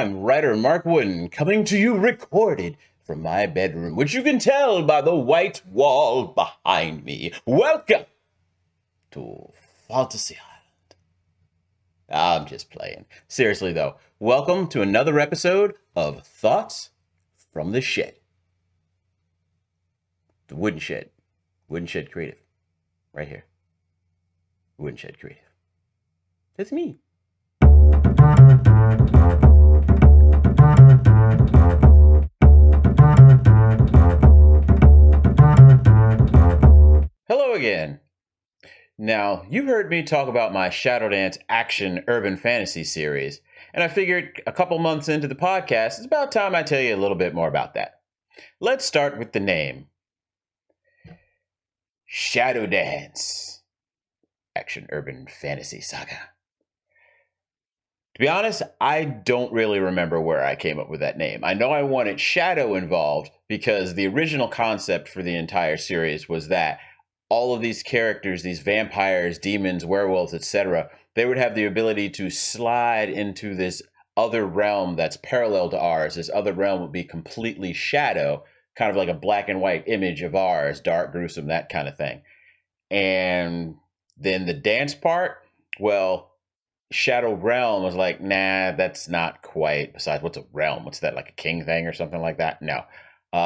I'm writer Mark Wooden, coming to you recorded from my bedroom, which you can tell by the white wall behind me. Welcome to Fantasy Island. I'm just playing. Seriously, though, welcome to another episode of Thoughts from the Shed. The Wooden Shed. Wooden Shed Creative. Right here. Wooden Shed Creative. That's me. Hello again. Now, you heard me talk about my Shadowdance action urban fantasy series, and I figured a couple months into the podcast, it's about time I tell you a little bit more about that. Let's start with the name. Shadowdance. Action urban fantasy saga. To be honest, I don't really remember where I came up with that name. I know I wanted shadow involved because the original concept for the entire series was that all of these characters, these vampires, demons, werewolves, etc., they would have the ability to slide into this other realm that's parallel to ours. This other realm would be completely shadow, kind of like a black and white image of ours, dark, gruesome, that kind of thing. And then the dance part, well, Shadow Realm was like, nah, that's not quite. Besides, what's a realm? What's that, like a king thing or something like that? No.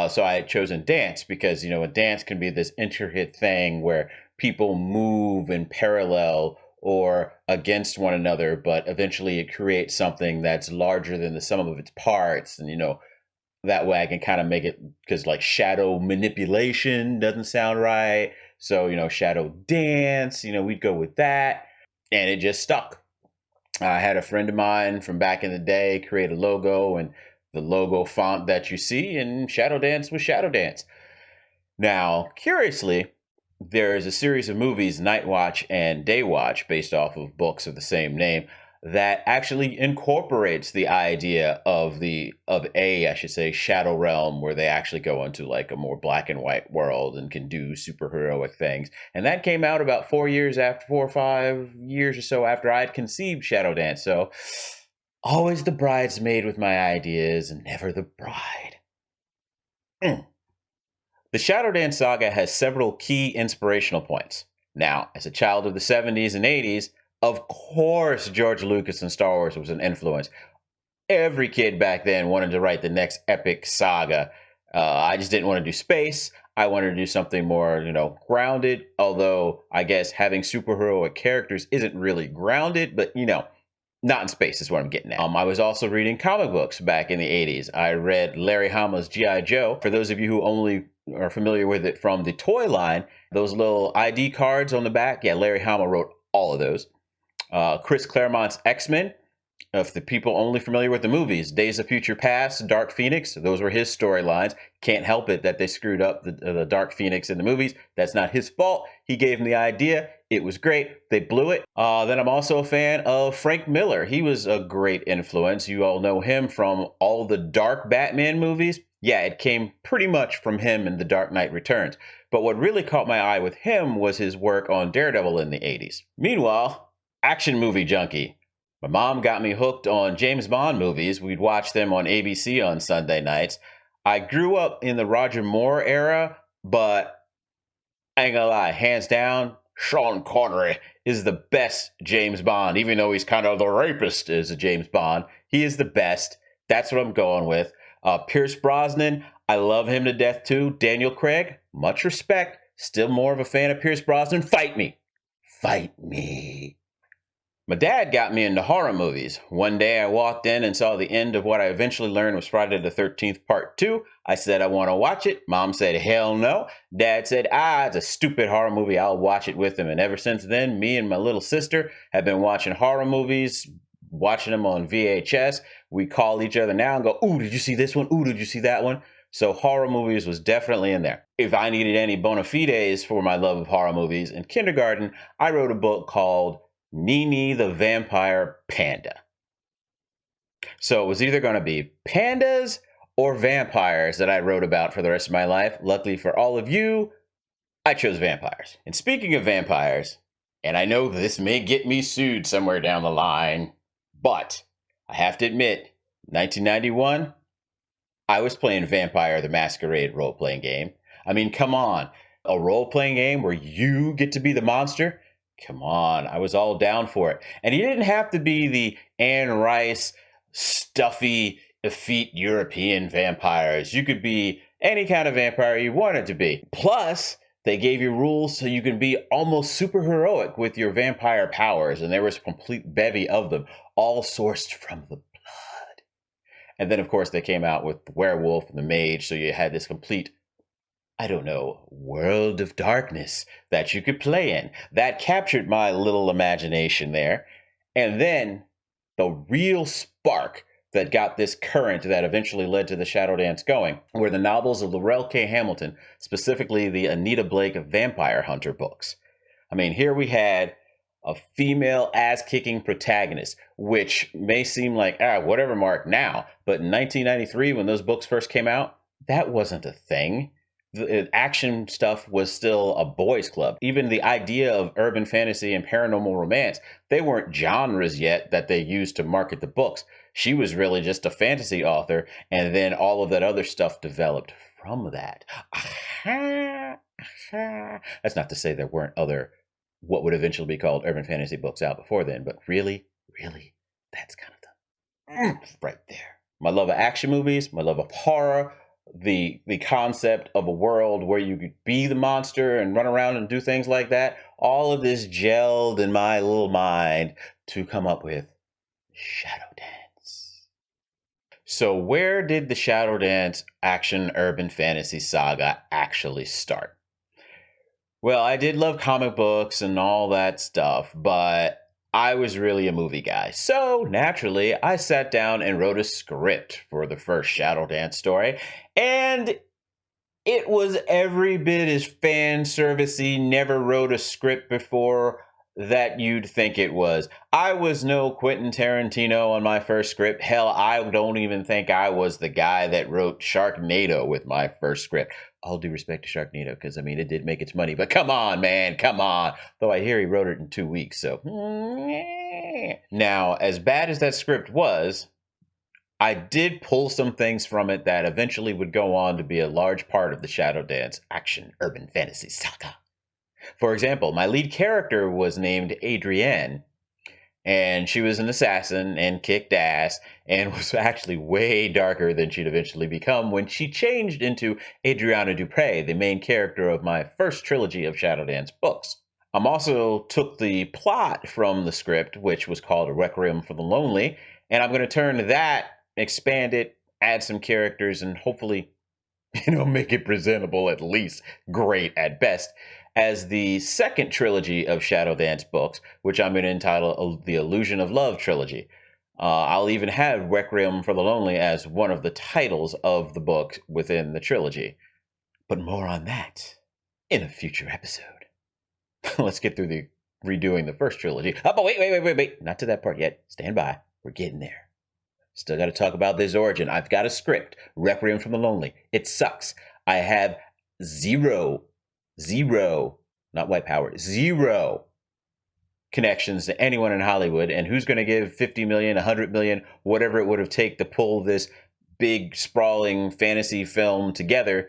So I had chosen dance because, a dance can be this intricate thing where people move in parallel or against one another, but eventually it creates something that's larger than the sum of its parts. And, that way I can kind of make it, because like shadow manipulation doesn't sound right. So, shadow dance, we'd go with that. And it just stuck. I had a friend of mine from back in the day create a logo, and the logo font that you see in Shadowdance was Shadowdance. Now, curiously, there is a series of movies, Night Watch and Day Watch, based off of books of the same name, that actually incorporates the idea of Shadow Realm, where they actually go into like a more black and white world and can do superheroic things. And that came out about 4 or 5 years or so after I'd conceived Shadowdance. So always the bridesmaid with my ideas and never the bride. The Shadowdance saga has several key inspirational points. Now, as a child of the 70s and 80s, of course, George Lucas and Star Wars was an influence. Every kid back then wanted to write the next epic saga. I just didn't want to do space. I wanted to do something more, grounded. Although I guess having superheroic characters isn't really grounded, but not in space is what I'm getting at. I was also reading comic books back in the 80s. I read Larry Hama's G.I. Joe. For those of you who only are familiar with it from the toy line, those little ID cards on the back, yeah, Larry Hama wrote all of those. Chris Claremont's X-Men, if the people only familiar with the movies, Days of Future Past, Dark Phoenix, those were his storylines. Can't help it that they screwed up the Dark Phoenix in the movies. That's not his fault. He gave him the idea. It was great. They blew it. Then I'm also a fan of Frank Miller. He was a great influence. You all know him from all the dark Batman movies. Yeah, it came pretty much from him in The Dark Knight Returns. But what really caught my eye with him was his work on Daredevil in the 80s. Meanwhile, action movie junkie. My mom got me hooked on James Bond movies. We'd watch them on ABC on Sunday nights. I grew up in the Roger Moore era, but I ain't gonna lie, hands down, Sean Connery is the best James Bond, even though he's kind of the rapist as a James Bond. He is the best. That's what I'm going with. Pierce Brosnan, I love him to death too. Daniel Craig, much respect. Still more of a fan of Pierce Brosnan. Fight me. Fight me. My dad got me into horror movies. One day I walked in and saw the end of what I eventually learned was Friday the 13th Part 2. I said, I want to watch it. Mom said, hell no. Dad said, it's a stupid horror movie. I'll watch it with him. And ever since then, me and my little sister have been watching horror movies, watching them on VHS. We call each other now and go, ooh, did you see this one? Ooh, did you see that one? So horror movies was definitely in there. If I needed any bona fides for my love of horror movies, in kindergarten, I wrote a book called Nini the Vampire Panda. So it was either going to be pandas or vampires that I wrote about for the rest of my life. Luckily for all of you, I chose vampires. And speaking of vampires, and I know this may get me sued somewhere down the line, but I have to admit, 1991, I was playing Vampire the Masquerade role playing game. I mean, come on. A role playing game where you get to be the monster? Come on. I was all down for it. And you didn't have to be the Anne Rice, stuffy, effete European vampires. You could be any kind of vampire you wanted to be. Plus, they gave you rules so you can be almost super heroic with your vampire powers. And there was a complete bevy of them, all sourced from the blood. And then, of course, they came out with the werewolf and the mage. So you had this complete, I don't know, world of darkness that you could play in. That captured my little imagination there. And then the real spark that got this current that eventually led to the Shadowdance going were the novels of Laurell K. Hamilton, specifically the Anita Blake Vampire Hunter books. I mean, here we had a female ass-kicking protagonist, which may seem like, whatever, Mark, now. But in 1993, when those books first came out, that wasn't a thing. The action stuff was still a boys' club. Even the idea of urban fantasy and paranormal romance, they weren't genres yet that they used to market the books. She was really just a fantasy author, and then all of that other stuff developed from that. That's not to say there weren't other, what would eventually be called urban fantasy books out before then, but really, that's kind of the right there. My love of action movies, my love of horror, the concept of a world where you could be the monster and run around and do things like that, all of this gelled in my little mind to come up with Shadowdance. So where did the Shadowdance action urban fantasy saga actually start? Well, I did love comic books and all that stuff, but I was really a movie guy. So naturally, I sat down and wrote a script for the first Shadowdance story. And it was every bit as fan servicey, never wrote a script before that you'd think it was. I was no Quentin Tarantino on my first script. Hell, I don't even think I was the guy that wrote Sharknado with my first script. All due respect to Sharknado, because I mean, it did make its money, but come on, man, come on. Though I hear he wrote it in 2 weeks, so. Now, as bad as that script was, I did pull some things from it that eventually would go on to be a large part of the Shadowdance action urban fantasy saga. For example, my lead character was named Adrienne, and she was an assassin and kicked ass and was actually way darker than she'd eventually become when she changed into Adriana Dupre, the main character of my first trilogy of Shadowdance books. Also took the plot from the script, which was called A Requiem for the Lonely, and I'm going to turn that, expand it, add some characters, and hopefully, make it presentable, at least great at best, as the second trilogy of Shadowdance books, which I'm going to entitle the Illusion of Love trilogy. I'll even have Requiem for the Lonely as one of the titles of the book within the trilogy. But more on that in a future episode. Let's get through the redoing the first trilogy. Oh, but wait. Not to that part yet. Stand by. We're getting there. Still got to talk about this origin. I've got a script, Requiem for the Lonely. It sucks. I have zero, not white power, zero connections to anyone in Hollywood. And who's going to give 50 million, 100 million, whatever it would have taken to pull this big, sprawling fantasy film together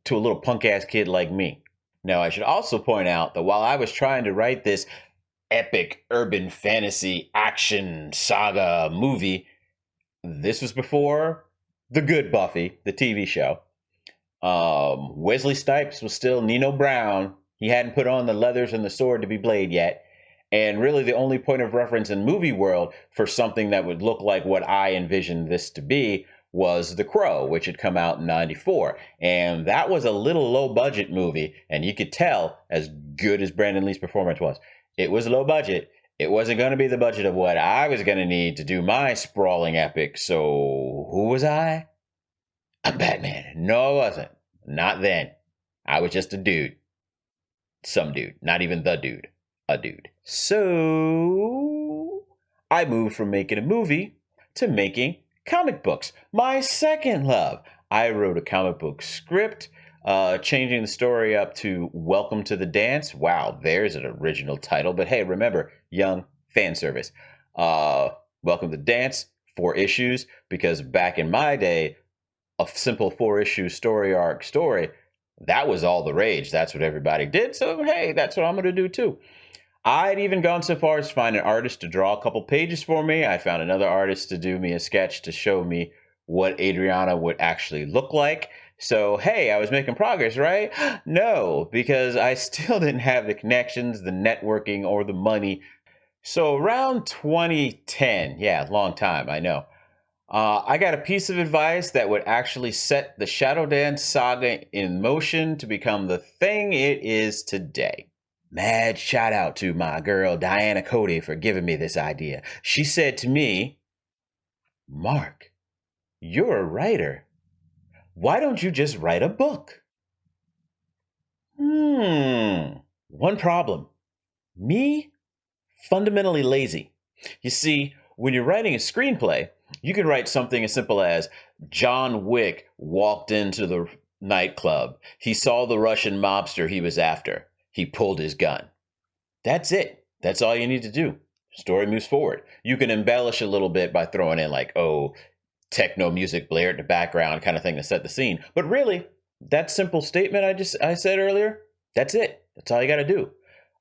to a little punk-ass kid like me? Now, I should also point out that while I was trying to write this epic urban fantasy action saga movie, this was before The Good Buffy, the TV show. Wesley Snipes was still Nino Brown. He hadn't put on the leathers and the sword to be Blade yet. And really the only point of reference in movie world for something that would look like what I envisioned this to be was The Crow, which had come out in 94. And that was a little low budget movie. And you could tell, as good as Brandon Lee's performance was, it was low budget. It wasn't going to be the budget of what I was going to need to do my sprawling epic. So who was I? I'm Batman. No, I wasn't. Not then. I was just a dude. Some dude. Not even the dude. A dude. So I moved from making a movie to making comic books. My second love. I wrote a comic book script, changing the story up to Welcome to the Dance. Wow, there's an original title. But hey, remember, young fan service. Welcome to the Dance 4 issues, because back in my day, a simple 4 issue story arc story, that was all the rage. That's what everybody did. So, hey, that's what I'm going to do too. I'd even gone so far as to find an artist to draw a couple pages for me. I found another artist to do me a sketch to show me what Adriana would actually look like. So, hey, I was making progress, right? No, because I still didn't have the connections, the networking, or the money. So, around 2010, yeah, long time, I know. I got a piece of advice that would actually set the Shadowdance saga in motion to become the thing it is today. Mad shout out to my girl Diana Cody for giving me this idea. She said to me, Mark, you're a writer. Why don't you just write a book? One problem. Me, fundamentally lazy. You see, when you're writing a screenplay, you can write something as simple as John Wick walked into the nightclub. He saw the Russian mobster he was after. He pulled his gun. That's it. That's all you need to do. Story moves forward. You can embellish a little bit by throwing in like, oh, techno music blared in the background kind of thing to set the scene. But really, that simple statement I said earlier, that's it. That's all you got to do.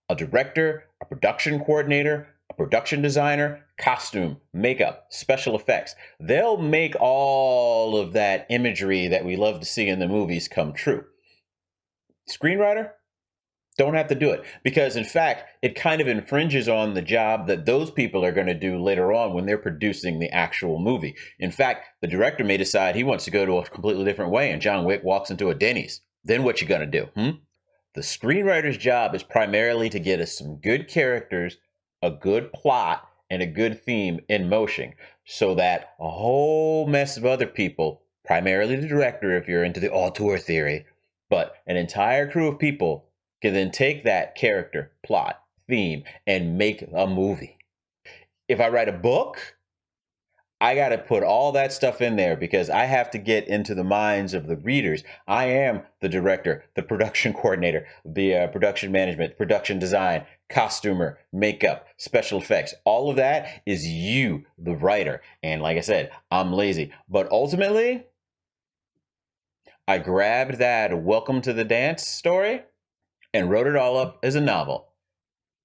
A director, a production coordinator, a production designer, costume, makeup, special effects. They'll make all of that imagery that we love to see in the movies come true. Screenwriter, don't have to do it, because in fact it kind of infringes on the job that those people are going to do later on when they're producing the actual movie. In fact, the director may decide he wants to go to a completely different way and John Wick walks into a Denny's. Then what you going to do? The screenwriter's job is primarily to get us some good characters, a good plot, and a good theme in motion, so that a whole mess of other people, primarily the director if you're into the auteur theory, but an entire crew of people can then take that character, plot, theme, and make a movie. If I write a book, I got to put all that stuff in there because I have to get into the minds of the readers. I am the director, the production coordinator, the production management, production design, costumer, makeup, special effects. All of that is you, the writer. And like I said, I'm lazy. But ultimately, I grabbed that Welcome to the Dance story and wrote it all up as a novel.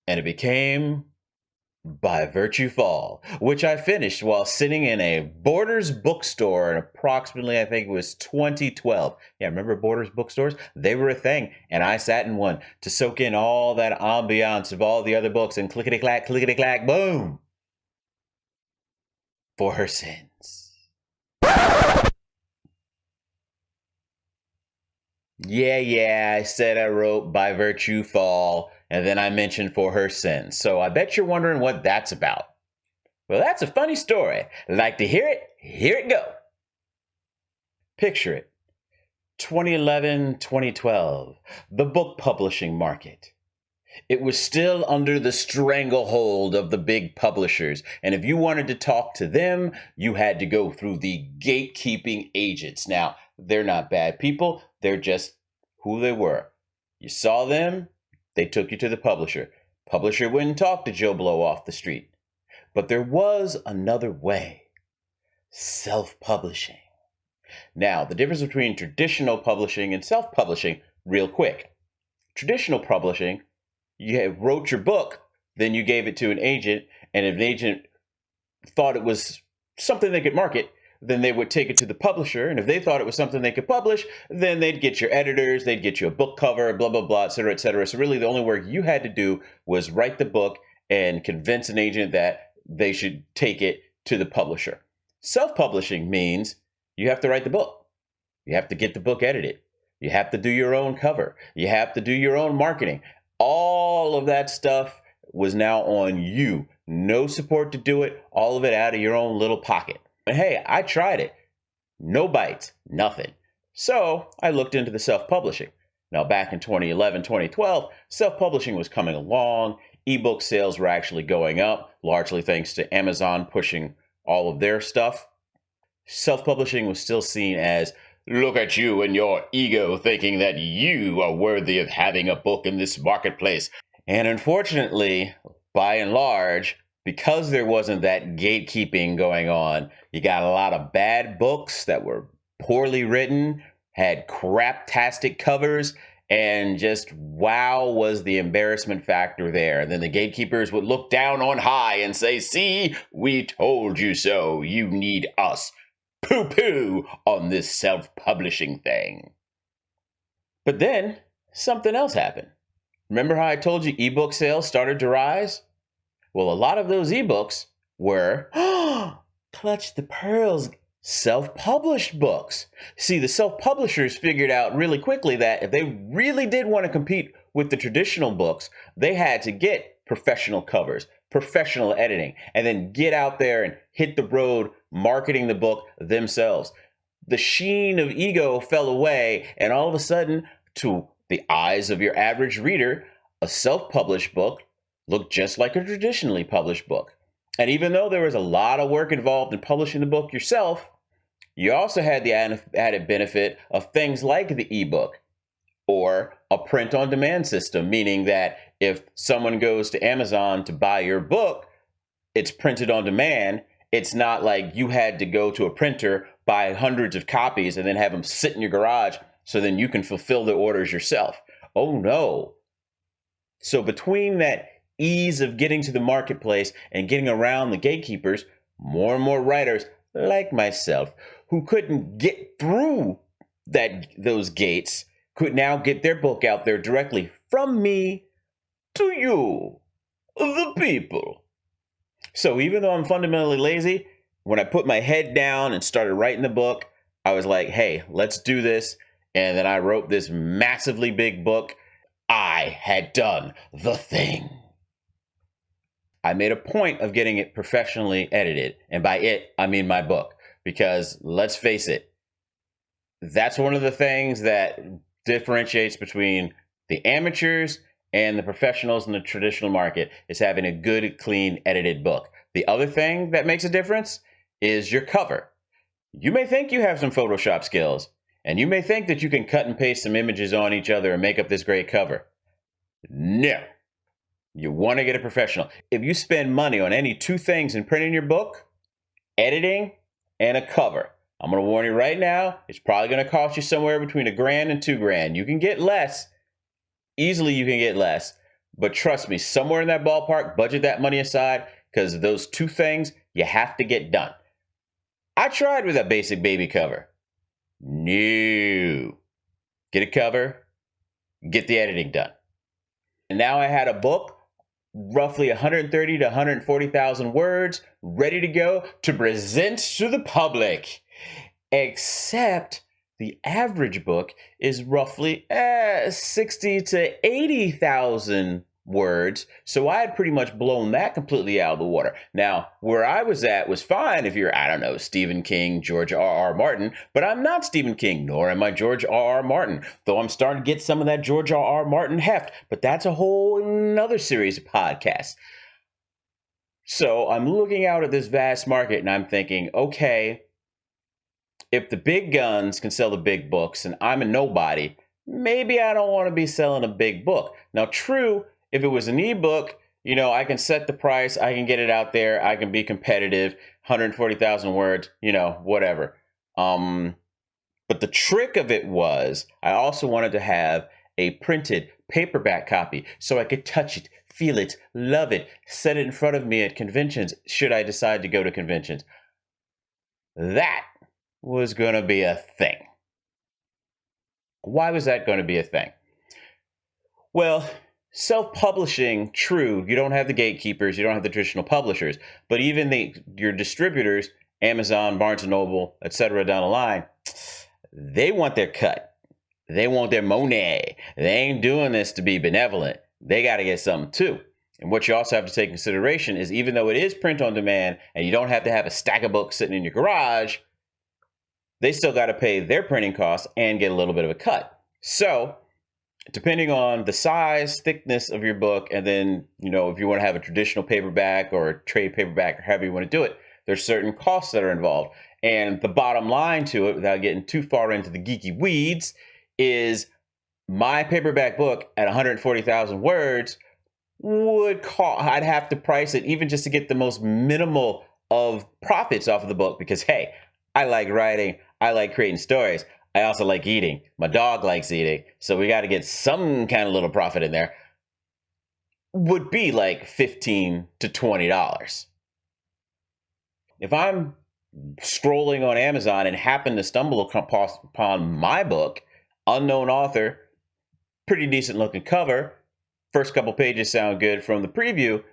And it became By Virtue Fall, which I finished while sitting in a Borders bookstore in approximately, I think it was 2012. Yeah, remember Borders bookstores? They were a thing. And I sat in one to soak in all that ambiance of all the other books and clickety clack, boom! For her sins. Yeah, I said I wrote By Virtue Fall, and then I mentioned For Her Sins. So I bet you're wondering what that's about. Well, that's a funny story. Like to hear it? Here it go. Picture it. 2011, 2012, the book publishing market. It was still under the stranglehold of the big publishers. And if you wanted to talk to them, you had to go through the gatekeeping agents. Now, they're not bad people. They're just who they were. You saw them, they took you to the publisher. Publisher wouldn't talk to Joe Blow off the street. But there was another way. Self-publishing. Now, the difference between traditional publishing and self-publishing, real quick. Traditional publishing, you wrote your book, then you gave it to an agent, and if an agent thought it was something they could market, then they would take it to the publisher, and if they thought it was something they could publish, then they'd get your editors, they'd get you a book cover, blah, blah, blah, et cetera, et cetera. So really the only work you had to do was write the book and convince an agent that they should take it to the publisher. Self-publishing means you have to write the book. You have to get the book edited. You have to do your own cover. You have to do your own marketing. All of that stuff was now on you. No support to do it. All of it out of your own little pocket. But hey, I tried it. No bites, nothing. So I looked into the self-publishing. Now back in 2011, 2012, self-publishing was coming along. Ebook sales were actually going up, largely thanks to Amazon pushing all of their stuff. Self-publishing was still seen as, look at you and your ego thinking that you are worthy of having a book in this marketplace. And unfortunately, by and large, because there wasn't that gatekeeping going on, you got a lot of bad books that were poorly written, had craptastic covers, and just wow was the embarrassment factor there. And then the gatekeepers would look down on high and say, see, we told you so. You need us. Poo poo on this self-publishing thing. But then something else happened. Remember how I told you ebook sales started to rise? Well, a lot of those ebooks were, clutch the pearls, self-published books. See, the self-publishers figured out really quickly that if they really did want to compete with the traditional books, they had to get professional covers, professional editing, and then get out there and hit the road marketing the book themselves. The sheen of ego fell away, and all of a sudden, to the eyes of your average reader, a self-published book looked just like a traditionally published book. And even though there was a lot of work involved in publishing the book yourself, you also had the added benefit of things like the ebook or a print-on-demand system, meaning that if someone goes to Amazon to buy your book, it's printed on demand. It's not like you had to go to a printer, buy hundreds of copies, and then have them sit in your garage so then you can fulfill the orders yourself. Oh no. So between that ease of getting to the marketplace and getting around the gatekeepers, more and more writers like myself who couldn't get through those gates could now get their book out there directly from me to you, the people. So even though I'm fundamentally lazy, when I put my head down and started writing the book, I was like, hey, let's do this. And then I wrote this massively big book. I had done the thing. I made a point of getting it professionally edited. And by it, I mean my book. Because let's face it, that's one of the things that differentiates between the amateurs and the professionals in the traditional market is having a good, clean, edited book. The other thing that makes a difference is your cover. You may think you have some Photoshop skills, and you may think that you can cut and paste some images on each other and make up this great cover. No. You want to get a professional. If you spend money on any two things in printing your book, editing and a cover, I'm going to warn you right now, it's probably going to cost you somewhere between $1,000 and $2,000. You can get less. Easily you can get less. But trust me, somewhere in that ballpark, budget that money aside, because those two things you have to get done. I tried with a basic baby cover. No. Get a cover, get the editing done. And now I had a book, roughly 130 to 140,000 words, ready to go to present to the public. Except the average book is roughly 60 to 80,000 words. So I had pretty much blown that completely out of the water. Now, where I was at was fine if you're, I don't know, Stephen King, George R.R. Martin, but I'm not Stephen King, nor am I George R.R. Martin, though I'm starting to get some of that George R.R. Martin heft, but that's a whole another series of podcasts. So I'm looking out at this vast market and I'm thinking, okay, if the big guns can sell the big books and I'm a nobody, maybe I don't want to be selling a big book. Now, true, if it was an ebook, you know, I can set the price, I can get it out there, I can be competitive, 140,000 words, you know, whatever. But the trick of it was I also wanted to have a printed paperback copy so I could touch it, feel it, love it, set it in front of me at conventions should I decide to go to conventions. That was going to be a thing. Why was that going to be a thing? Well, self-publishing, true, you don't have the gatekeepers, you don't have the traditional publishers, but even your distributors, Amazon, Barnes & Noble, etc. down the line, they want their cut. They want their money. They ain't doing this to be benevolent. They got to get something too. And what you also have to take into consideration is even though it is print on demand and you don't have to have a stack of books sitting in your garage, they still got to pay their printing costs and get a little bit of a cut. So depending on the size, thickness of your book, and then, you know, if you want to have a traditional paperback or a trade paperback or however you want to do it, there's certain costs that are involved. And the bottom line to it, without getting too far into the geeky weeds, is my paperback book at 140,000 words would cost, I'd have to price it even just to get the most minimal of profits off of the book because, hey, I like writing, I like creating stories. I also like eating. My dog likes eating. So we got to get some kind of little profit in there. Would be like $15 to $20. If I'm scrolling on Amazon and happen to stumble upon my book, unknown author, pretty decent looking cover, first couple pages sound good from the preview,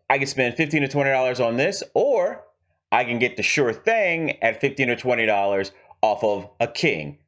I can spend $15 to $20 on this, or I can get the sure thing at $15 or $20 off of a King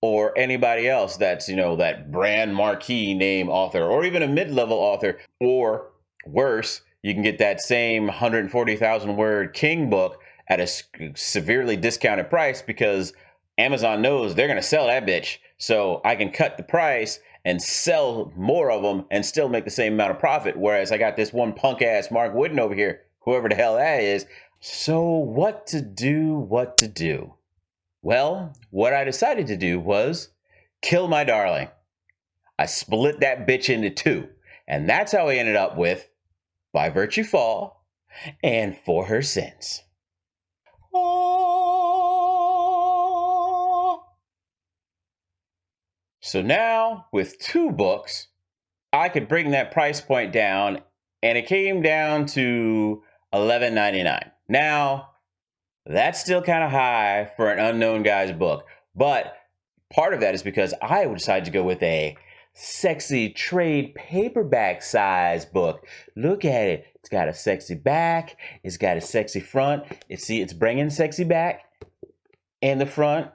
or anybody else that's, that brand marquee name author, or even a mid-level author, or worse, you can get that same 140,000 word King book at a severely discounted price because Amazon knows they're going to sell that bitch. So I can cut the price and sell more of them and still make the same amount of profit. Whereas I got this one punk ass Mark Wooden over here, whoever the hell that is. So what to do? Well, what I decided to do was kill my darling. I split that bitch into two. And that's how I ended up with By Virtue Fall and For Her Sins. So now, with two books, I could bring that price point down, and it came down to $11.99. Now, that's still kind of high for an unknown guy's book, but part of that is because I decided to go with a sexy trade paperback size book. Look at it. It's got a sexy back. It's got a sexy front. It's bringing sexy back in the front.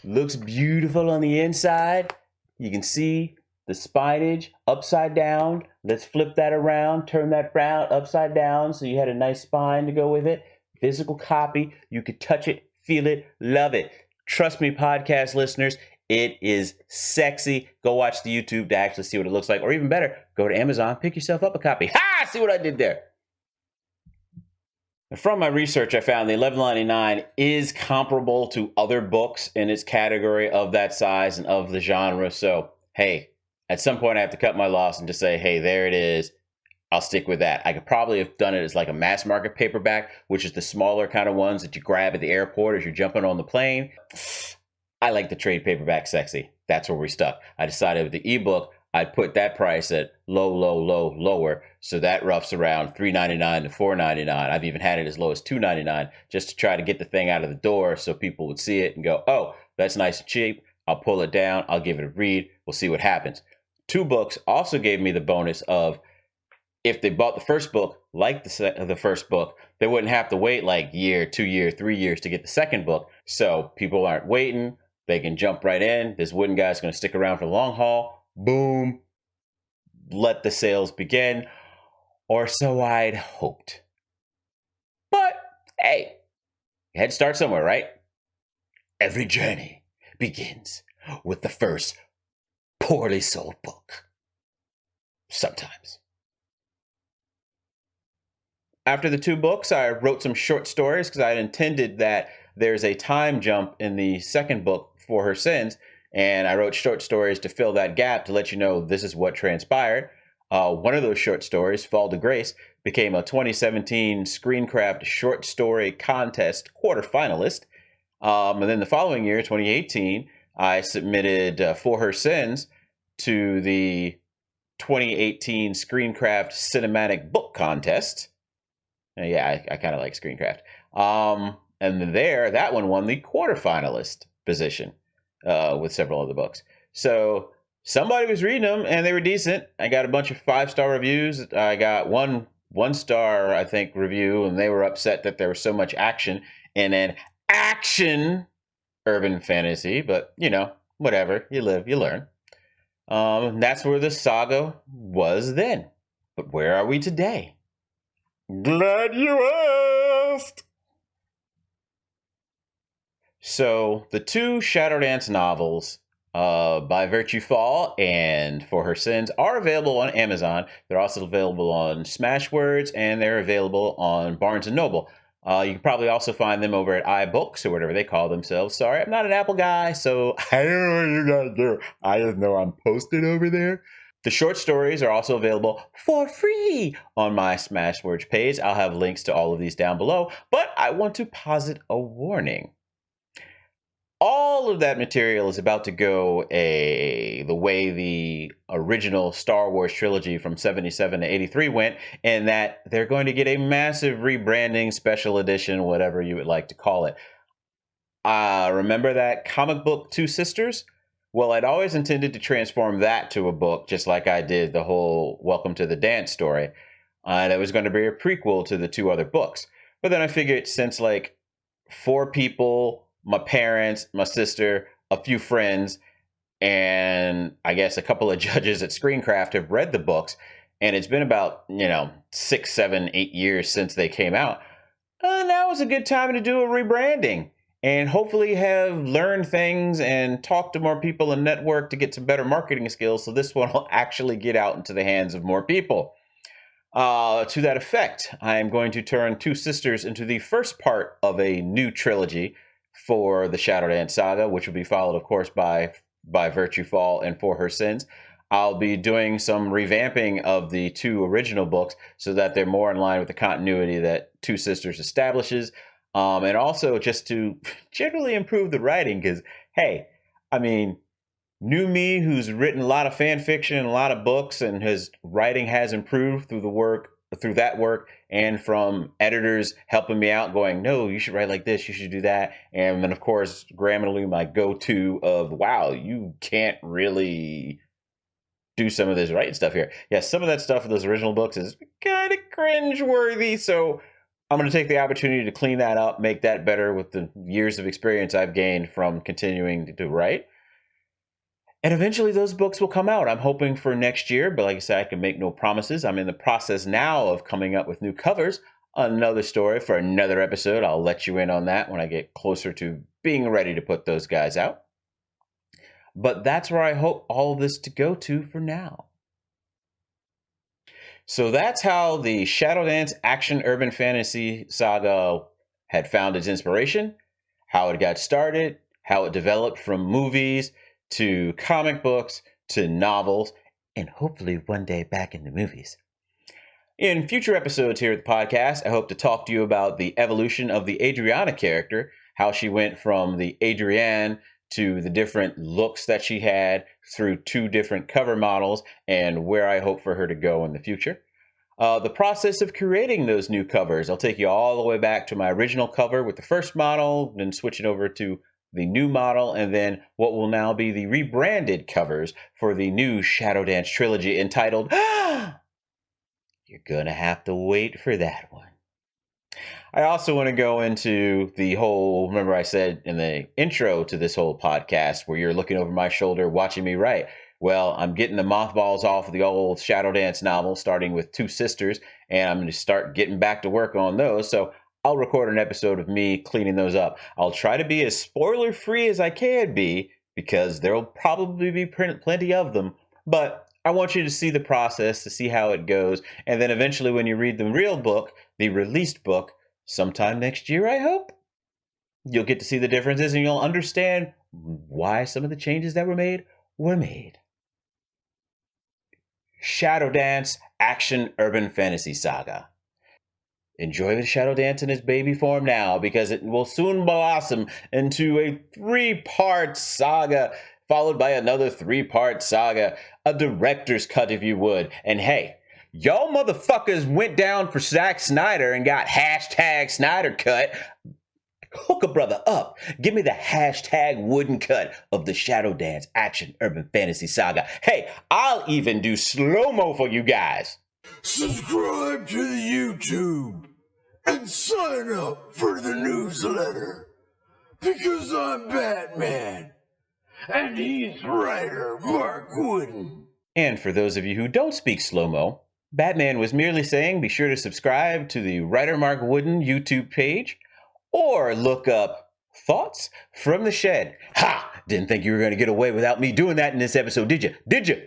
Looks beautiful on the inside. You can see the spinage upside down. Let's flip that around, turn that frown upside down so you had a nice spine to go with it. Physical copy. You could touch it, feel it, love it. Trust me, podcast listeners, it is sexy. Go watch the YouTube to actually see what it looks like. Or even better, go to Amazon, pick yourself up a copy. Ha! See what I did there? From my research, I found the $11.99 is comparable to other books in its category of that size and of the genre. So, hey, at some point I have to cut my loss and just say, hey, there it is. I'll stick with that. I could probably have done it as like a mass market paperback, which is the smaller kind of ones that you grab at the airport as you're jumping on the plane. I like the trade paperback sexy. That's where we stuck. I decided with the ebook, I'd put that price at lower. So that roughs around $3.99 to $4.99. I've even had it as low as $2.99 just to try to get the thing out of the door so people would see it and go, oh, that's nice and cheap. I'll pull it down. I'll give it a read. We'll see what happens. Two books also gave me the bonus of if they bought the first book, like the first book, they wouldn't have to wait like year, 2 years, 3 years to get the second book. So people aren't waiting. They can jump right in. This Wooden guy's going to stick around for the long haul. Boom. Let the sales begin. Or so I'd hoped. But, hey, you had to start somewhere, right? Every journey begins with the first poorly sold book. Sometimes. After the two books, I wrote some short stories because I had intended that there's a time jump in the second book, For Her Sins, and I wrote short stories to fill that gap to let you know this is what transpired. One of those short stories, Fall to Grace, became a 2017 Screencraft Short Story Contest quarterfinalist. And then the following year, 2018, I submitted For Her Sins to the 2018 Screencraft Cinematic Book Contest. Yeah, I kind of like Screencraft. And that one won the quarterfinalist position with several other books. So somebody was reading them and they were decent. I got a bunch of 5-star reviews. I got one star, I think, review, and they were upset that there was so much action in an action urban fantasy. But, whatever. You live, you learn. That's where the saga was then. But where are we today? Glad you asked! So, the two Shadowdance novels, By Virtue Fall and For Her Sins, are available on Amazon. They're also available on Smashwords, and they're available on Barnes & Noble. You can probably also find them over at iBooks, or whatever they call themselves. Sorry, I'm not an Apple guy, so I don't know what you gotta do. I just know I'm posted over there. The short stories are also available for free on my Smashwords page. I'll have links to all of these down below, but I want to posit a warning. All of that material is about to go the way the original Star Wars trilogy from 77 to 83 went, and that they're going to get a massive rebranding, special edition, whatever you would like to call it. Remember that comic book Two Sisters? Well, I'd always intended to transform that to a book, just like I did the whole Welcome to the Dance story. That was going to be a prequel to the two other books. But then I figured since like 4 people, my parents, my sister, a few friends, and I guess a couple of judges at Screencraft have read the books, and it's been about, 6, 7, 8 years since they came out. Now is a good time to do a rebranding and hopefully have learned things and talk to more people and network to get some better marketing skills so this one will actually get out into the hands of more people. To that effect, I am going to turn Two Sisters into the first part of a new trilogy for the Shadowdance saga, which will be followed, of course, by Virtue Fall and For Her Sins. I'll be doing some revamping of the 2 original books so that they're more in line with the continuity that Two Sisters establishes. And also just to generally improve the writing, because, hey, I mean, new me who's written a lot of fan fiction and a lot of books, and his writing has improved through that work, and from editors helping me out going, no, you should write like this, you should do that. And then, of course, Grammarly, my go-to of, wow, you can't really do some of this writing stuff here. Yeah, some of that stuff in those original books is kind of cringe-worthy, so I'm going to take the opportunity to clean that up, make that better with the years of experience I've gained from continuing to write. And eventually those books will come out. I'm hoping for next year, but like I said, I can make no promises. I'm in the process now of coming up with new covers. Another story for another episode. I'll let you in on that when I get closer to being ready to put those guys out. But that's where I hope all of this to go to for now. So that's how the Shadowdance action urban fantasy saga had found its inspiration, how it got started, how it developed from movies to comic books to novels, and hopefully one day back in the movies. In future episodes here at the podcast, I hope to talk to you about the evolution of the Adriana character, how she went from the Adrienne to the different looks that she had through 2 different cover models, and where I hope for her to go in the future. The process of creating those new covers, I'll take you all the way back to my original cover with the first model, then switching over to the new model, and then what will now be the rebranded covers for the new Shadowdance trilogy entitled, you're gonna have to wait for that one. I also want to go into the whole, remember I said in the intro to this whole podcast where you're looking over my shoulder watching me write. Well, I'm getting the mothballs off of the old Shadowdance novel, starting with Two Sisters, and I'm going to start getting back to work on those. So I'll record an episode of me cleaning those up. I'll try to be as spoiler-free as I can be, because there'll probably be plenty of them. But I want you to see the process, to see how it goes. And then eventually when you read the real book, the released book, sometime next year, I hope, you'll get to see the differences and you'll understand why some of the changes that were made were made. Shadowdance Action Urban Fantasy Saga. Enjoy the Shadowdance in its baby form now, because it will soon blossom into a 3-part saga, followed by another 3-part saga, a director's cut if you would. And hey, y'all motherfuckers went down for Zack Snyder and got hashtag Snyder Cut. Hook a brother up. Give me the hashtag wooden cut of the Shadowdance Action Urban Fantasy Saga. Hey, I'll even do slow-mo for you guys. Subscribe to the YouTube and sign up for the newsletter, because I'm Batman and he's writer Mark Wooden. And for those of you who don't speak slow-mo, Batman was merely saying be sure to subscribe to the Writer Mark Wooden YouTube page, or look up Thoughts from the Shed. Ha! Didn't think you were going to get away without me doing that in this episode, did you? Did you?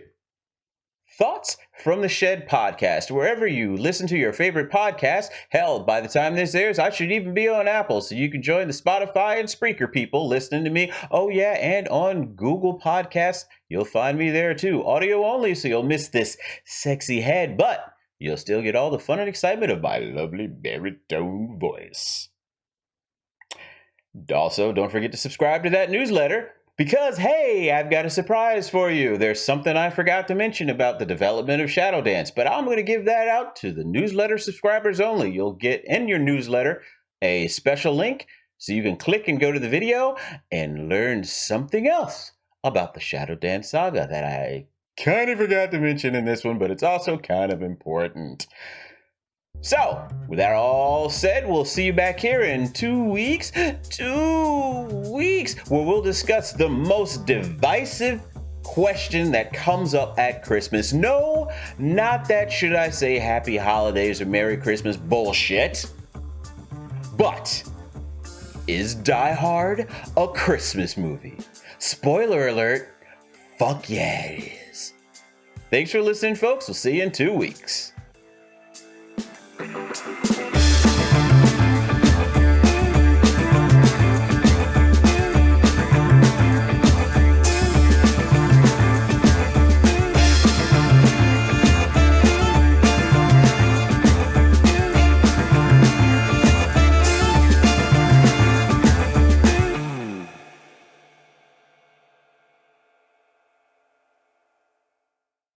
Thoughts from the Shed podcast, wherever you listen to your favorite podcast. Hell, by the time this airs, I should even be on Apple, so you can join the Spotify and Spreaker people listening to me. Oh yeah, and on Google Podcasts, you'll find me there too. Audio only, so you'll miss this sexy head, but you'll still get all the fun and excitement of my lovely baritone voice. Also, don't forget to subscribe to that newsletter because, hey, I've got a surprise for you. There's something I forgot to mention about the development of Shadowdance, but I'm going to give that out to the newsletter subscribers only. You'll get in your newsletter a special link so you can click and go to the video and learn something else about the Shadowdance saga that I kind of forgot to mention in this one, but it's also kind of important. So, with that all said, we'll see you back here in 2 weeks. 2 weeks, where we'll discuss the most divisive question that comes up at Christmas. No, not that should I say happy holidays or Merry Christmas bullshit. But, is Die Hard a Christmas movie? Spoiler alert, fuck yeah it is. Thanks for listening, folks. We'll see you in 2 weeks.